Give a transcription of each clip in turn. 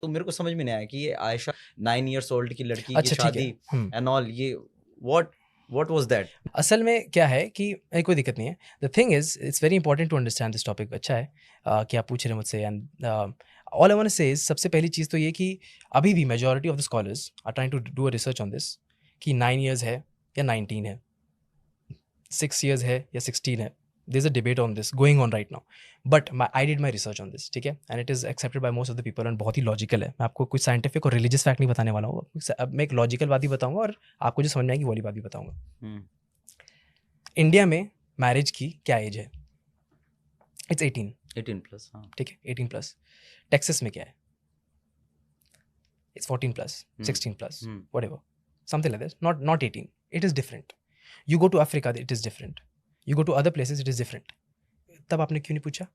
तो मेरे को समझ में नहीं आया कि ये आयशा 9 years old की लड़की की अच्छा ठीक है। शादी एंड ऑल, ये what was that? असल में क्या है कि कोई दिक्कत नहीं है। The thing is it's very important to understand this topic. अच्छा है कि आप पूछ रहे हैं मुझसे। And all I want to say is, सबसे पहली चीज़ तो ये कि अभी भी majority of the scholars are trying to do a research on this कि 9 years है या 19 है, 6 years है या 16 है। There is a debate on this going on right now, but I did my research on this, ठीक है, and it is accepted by most of the people and बहुत ही लॉजिकल है। मैं आपको कुछ साइंटिफिक और रिलीजियस फैक्ट नहीं बताने वाला हूँ। अब मैं एक लॉजिकल बात ही बताऊँगा और आपको जो समझ में आएगी वो वाली बात भी बताऊँगा। इंडिया में मैरिज की क्या एज है? It's 18 plus. हाँ, ठीक है, 18+। टेक्सास में क्या है? It's 14+, 16+, whatever, something like this. Not 18. It is different. You go to Africa, it is different. You go to other places, it is different. तब आपने क्यों नहीं पूछा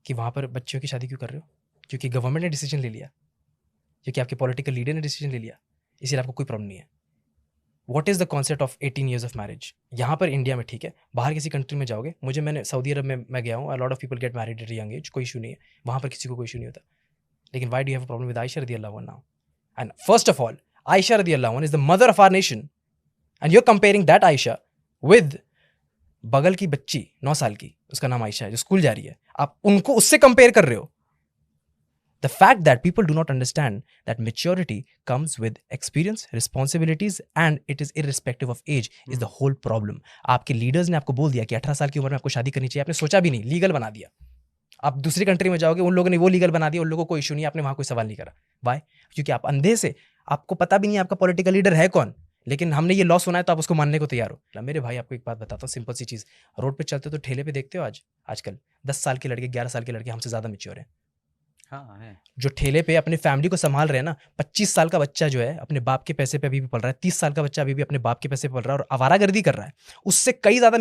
कि वहाँ पर बच्चियों की शादी क्यों कर रहे हो? क्योंकि गवर्नमेंट ने डिसीजन ले लिया, क्योंकि आपके पॉलिटिकल लीडर ने डिसीजन ले लिया, इसलिए आपको कोई प्रॉब्लम नहीं है। What is the concept of 18 years of marriage? यहाँ पर इंडिया में ठीक है, बाहर किसी कंट्री में जाओगे, मैंने सऊदी अरब में मैं गया हूँ, lot of people get married eight young age, कोई इशू नहीं है, वहाँ पर किसी को कोई इशू नहीं होता। लेकिन why do have a problem with Aisha रज़ियल्लाहु अन्हा? And first of all, Aisha रज़ियल्लाहु अन्हा is the mother of our nation, and you are comparing that Aisha with बगल की बच्ची 9 साल की, उसका नाम आयशा है, जो स्कूल जा रही है, आप उनको उससे कंपेयर कर रहे हो। The fact that people do not understand that maturity comes with experience, responsibilities, and it is irrespective of age is the whole problem. आपके लीडर्स ने आपको बोल दिया कि 18 साल की उम्र में आपको शादी करनी चाहिए, आपने सोचा भी नहीं, लीगल बना दिया। आप दूसरी कंट्री में जाओगे, उन लोगों ने वो लीगल बना दिया, उन लोगों को कोई इशू नहीं, आपने वहाँ कोई सवाल नहीं करा। वाई? क्योंकि आप अंधे से, आपको पता भी नहीं आपका पॉलिटिकल लीडर है कौन, लेकिन हमने ये लॉ सुना है तो आप उसको मानने को तैयार हो। मेरे भाई, आपको एक बात बताता हूँ, सिंपल सी चीज़। रोड पे चलते तो ठेले पे देखते हो आजकल 10 साल के लड़के, 11 साल के लड़के हमसे ज़्यादा मैच्योर हैं। हाँ है। जो ठेले पे अपने फैमिली को संभाल रहे हैं ना, 25 साल का बच्चा जो है अपने बाप के पैसे पे अभी भी पल रहा है, 30 साल का बच्चा अभी भी अपने बाप के पैसे पे पल रहा है और आवारागर्दी कर रहा है, उससे कई ज़्यादा